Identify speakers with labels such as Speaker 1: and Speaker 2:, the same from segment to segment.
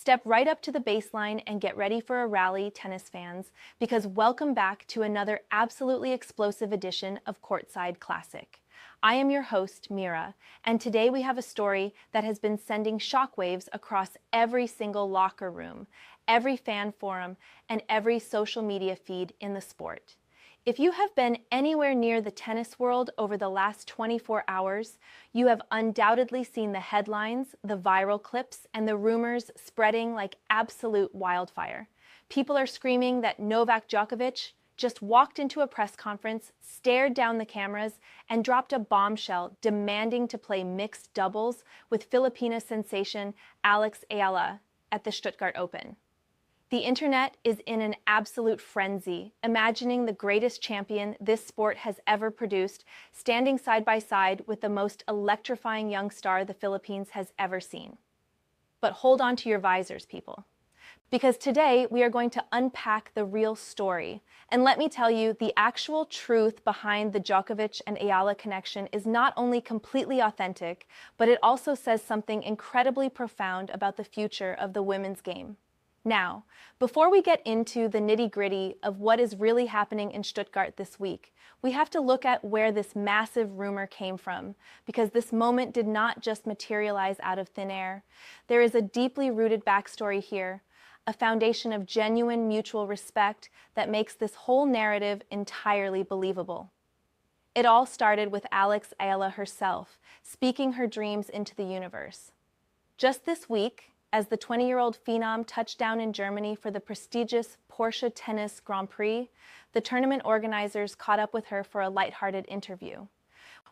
Speaker 1: Step right up to the baseline and get ready for a rally, tennis fans, because welcome back to another absolutely explosive edition of Courtside Classic. I am your host, Mira, and today we have a story that has been sending shockwaves across every single locker room, every fan forum, and every social media feed in the sport. If you have been anywhere near the tennis world over the last 24 hours, you have undoubtedly seen the headlines, the viral clips, and the rumors spreading like absolute wildfire. People are screaming that Novak Djokovic just walked into a press conference, stared down the cameras, and dropped a bombshell demanding to play mixed doubles with Filipina sensation Alex Eala at the Stuttgart Open. The internet is in an absolute frenzy, imagining the greatest champion this sport has ever produced, standing side by side with the most electrifying young star the Philippines has ever seen. But hold on to your visors, people. Because today we are going to unpack the real story. And let me tell you, the actual truth behind the Djokovic and Eala connection is not only completely authentic, but it also says something incredibly profound about the future of the women's game. Now, before we get into the nitty-gritty of what is really happening in Stuttgart this week, we have to look at where this massive rumor came from, because this moment did not just materialize out of thin air. There is a deeply rooted backstory here, a foundation of genuine mutual respect that makes this whole narrative entirely believable. It all started with Alex Eala herself, speaking her dreams into the universe. Just this week, as the 20-year-old phenom touched down in Germany for the prestigious Porsche Tennis Grand Prix, the tournament organizers caught up with her for a lighthearted interview.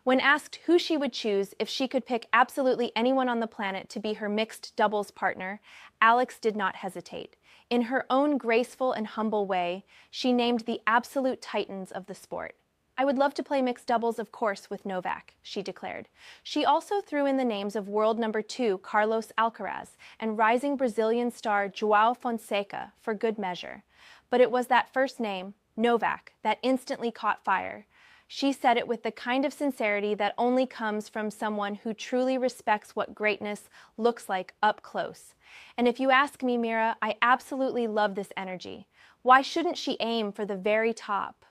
Speaker 1: When asked who she would choose if she could pick absolutely anyone on the planet to be her mixed doubles partner, Alex did not hesitate. In her own graceful and humble way, she named the absolute titans of the sport. "I would love to play mixed doubles, of course, with Novak," she declared. She also threw in the names of world number 2 Carlos Alcaraz and rising Brazilian star João Fonseca for good measure. But it was that first name, Novak, that instantly caught fire. She said it with the kind of sincerity that only comes from someone who truly respects what greatness looks like up close. And if you ask me, Mira, I absolutely love this energy. Why shouldn't she aim for the very top?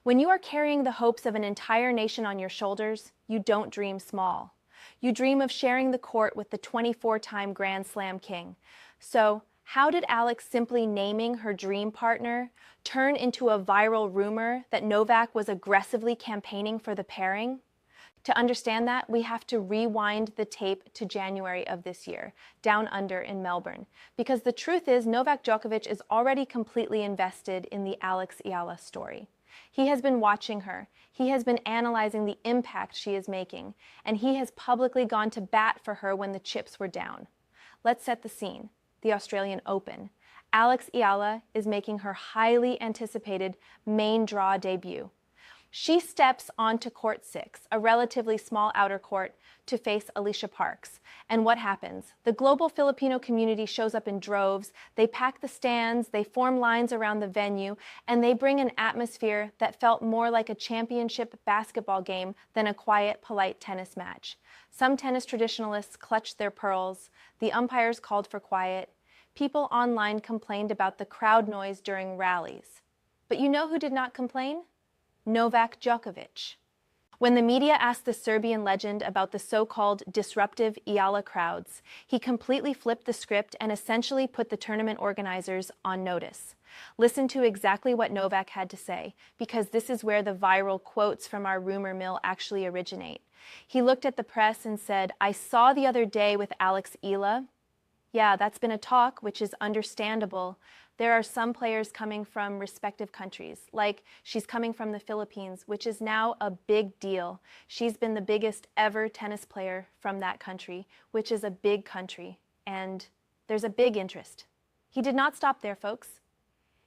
Speaker 1: When you are carrying the hopes of an entire nation on your shoulders, you don't dream small. You dream of sharing the court with the 24-time Grand Slam king. So, how did Alex simply naming her dream partner turn into a viral rumor that Novak was aggressively campaigning for the pairing? To understand that, we have to rewind the tape to January of this year, down under in Melbourne. Because the truth is, Novak Djokovic is already completely invested in the Alex Eala story. He has been watching her, he has been analyzing the impact she is making, and he has publicly gone to bat for her when the chips were down. Let's set the scene. The Australian Open. Alex Eala is making her highly anticipated main draw debut. She steps onto court 6, a relatively small outer court, to face Alicia Parks. And what happens? The global Filipino community shows up in droves, they pack the stands, they form lines around the venue, and they bring an atmosphere that felt more like a championship basketball game than a quiet, polite tennis match. Some tennis traditionalists clutched their pearls, the umpires called for quiet, people online complained about the crowd noise during rallies. But you know who did not complain? Novak Djokovic. When the media asked the Serbian legend about the so-called disruptive Eala crowds, he completely flipped the script and essentially put the tournament organizers on notice. Listen to exactly what Novak had to say, because this is where the viral quotes from our rumor mill actually originate. He looked at the press and said, "I saw the other day with Alex Eala. Yeah, that's been a talk, which is understandable. There are some players coming from respective countries, like she's coming from the Philippines, which is now a big deal. She's been the biggest ever tennis player from that country, which is a big country, and there's a big interest." He did not stop there, folks.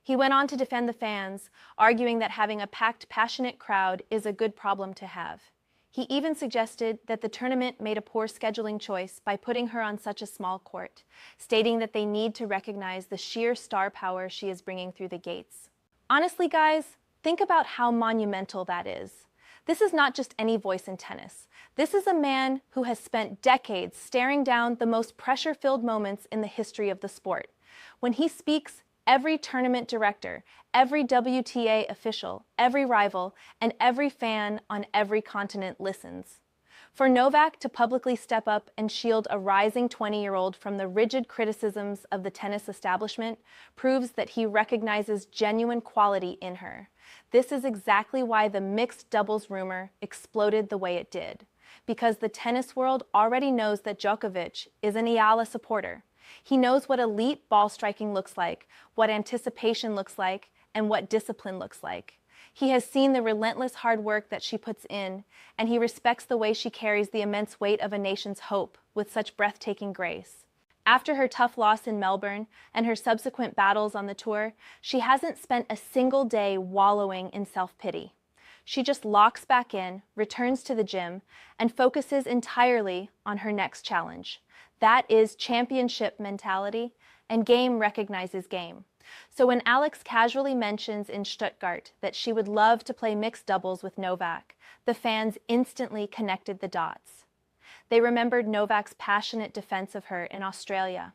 Speaker 1: He went on to defend the fans, arguing that having a packed, passionate crowd is a good problem to have. He even suggested that the tournament made a poor scheduling choice by putting her on such a small court, stating that they need to recognize the sheer star power she is bringing through the gates. Honestly, guys, think about how monumental that is. This is not just any voice in tennis. This is a man who has spent decades staring down the most pressure-filled moments in the history of the sport. When he speaks, every tournament director, every WTA official, every rival, and every fan on every continent listens. For Novak to publicly step up and shield a rising 20-year-old from the rigid criticisms of the tennis establishment proves that he recognizes genuine quality in her. This is exactly why the mixed doubles rumor exploded the way it did. Because the tennis world already knows that Djokovic is an Eala supporter. He knows what elite ball striking looks like, what anticipation looks like, and what discipline looks like. He has seen the relentless hard work that she puts in, and he respects the way she carries the immense weight of a nation's hope with such breathtaking grace. After her tough loss in Melbourne and her subsequent battles on the tour, she hasn't spent a single day wallowing in self-pity. She just locks back in, returns to the gym, and focuses entirely on her next challenge. That is championship mentality, and game recognizes game. So when Alex casually mentions in Stuttgart that she would love to play mixed doubles with Novak, the fans instantly connected the dots. They remembered Novak's passionate defense of her in Australia.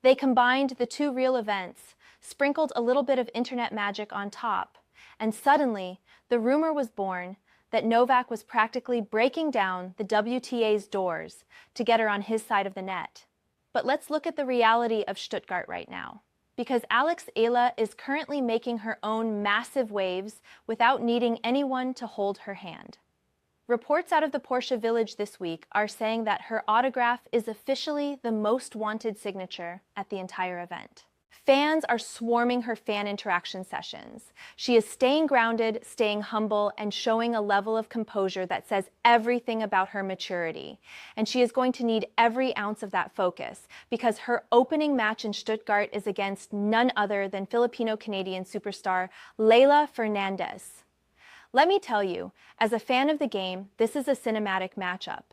Speaker 1: They combined the two real events, sprinkled a little bit of internet magic on top, and suddenly the rumor was born that Novak was practically breaking down the WTA's doors to get her on his side of the net. But let's look at the reality of Stuttgart right now. Because Alex Eala is currently making her own massive waves without needing anyone to hold her hand. Reports out of the Porsche Village this week are saying that her autograph is officially the most wanted signature at the entire event. Fans are swarming her fan interaction sessions. She is staying grounded, staying humble, and showing a level of composure that says everything about her maturity. And she is going to need every ounce of that focus because her opening match in Stuttgart is against none other than Filipino-Canadian superstar Leylah Fernandez. Let me tell you, as a fan of the game, this is a cinematic matchup.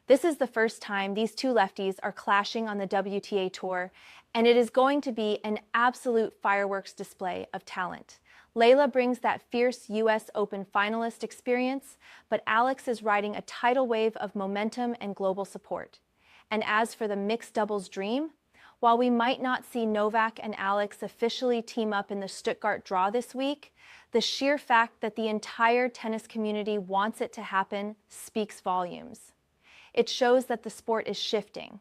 Speaker 1: This is the first time these two lefties are clashing on the WTA Tour, and it is going to be an absolute fireworks display of talent. Leylah brings that fierce US Open finalist experience, but Alex is riding a tidal wave of momentum and global support. And as for the mixed doubles dream, while we might not see Novak and Alex officially team up in the Stuttgart draw this week, the sheer fact that the entire tennis community wants it to happen speaks volumes. It shows that the sport is shifting.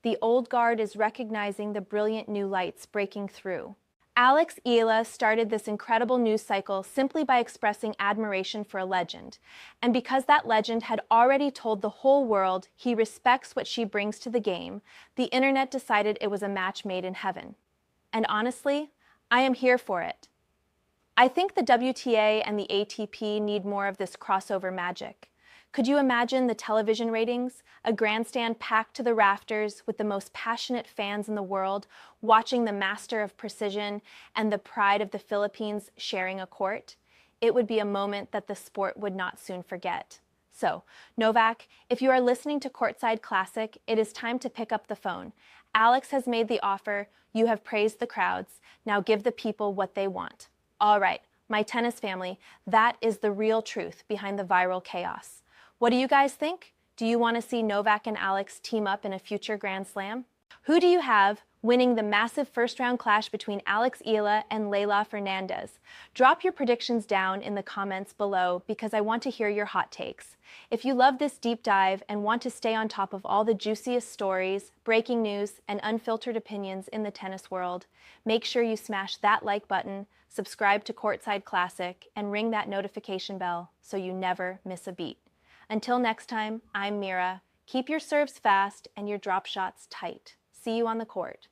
Speaker 1: The old guard is recognizing the brilliant new lights breaking through. Alex Eala started this incredible news cycle simply by expressing admiration for a legend. And because that legend had already told the whole world he respects what she brings to the game, the internet decided it was a match made in heaven. And honestly, I am here for it. I think the WTA and the ATP need more of this crossover magic. Could you imagine the television ratings? A grandstand packed to the rafters with the most passionate fans in the world, watching the master of precision and the pride of the Philippines sharing a court? It would be a moment that the sport would not soon forget. So, Novak, if you are listening to Courtside Classic, it is time to pick up the phone. Alex has made the offer, you have praised the crowds, now give the people what they want. All right, my tennis family, that is the real truth behind the viral chaos. What do you guys think? Do you want to see Novak and Alex team up in a future Grand Slam? Who do you have winning the massive first-round clash between Alex Eala and Leylah Fernandez? Drop your predictions down in the comments below because I want to hear your hot takes. If you love this deep dive and want to stay on top of all the juiciest stories, breaking news, and unfiltered opinions in the tennis world, make sure you smash that like button, subscribe to Courtside Classic, and ring that notification bell so you never miss a beat. Until next time, I'm Mira. Keep your serves fast and your drop shots tight. See you on the court.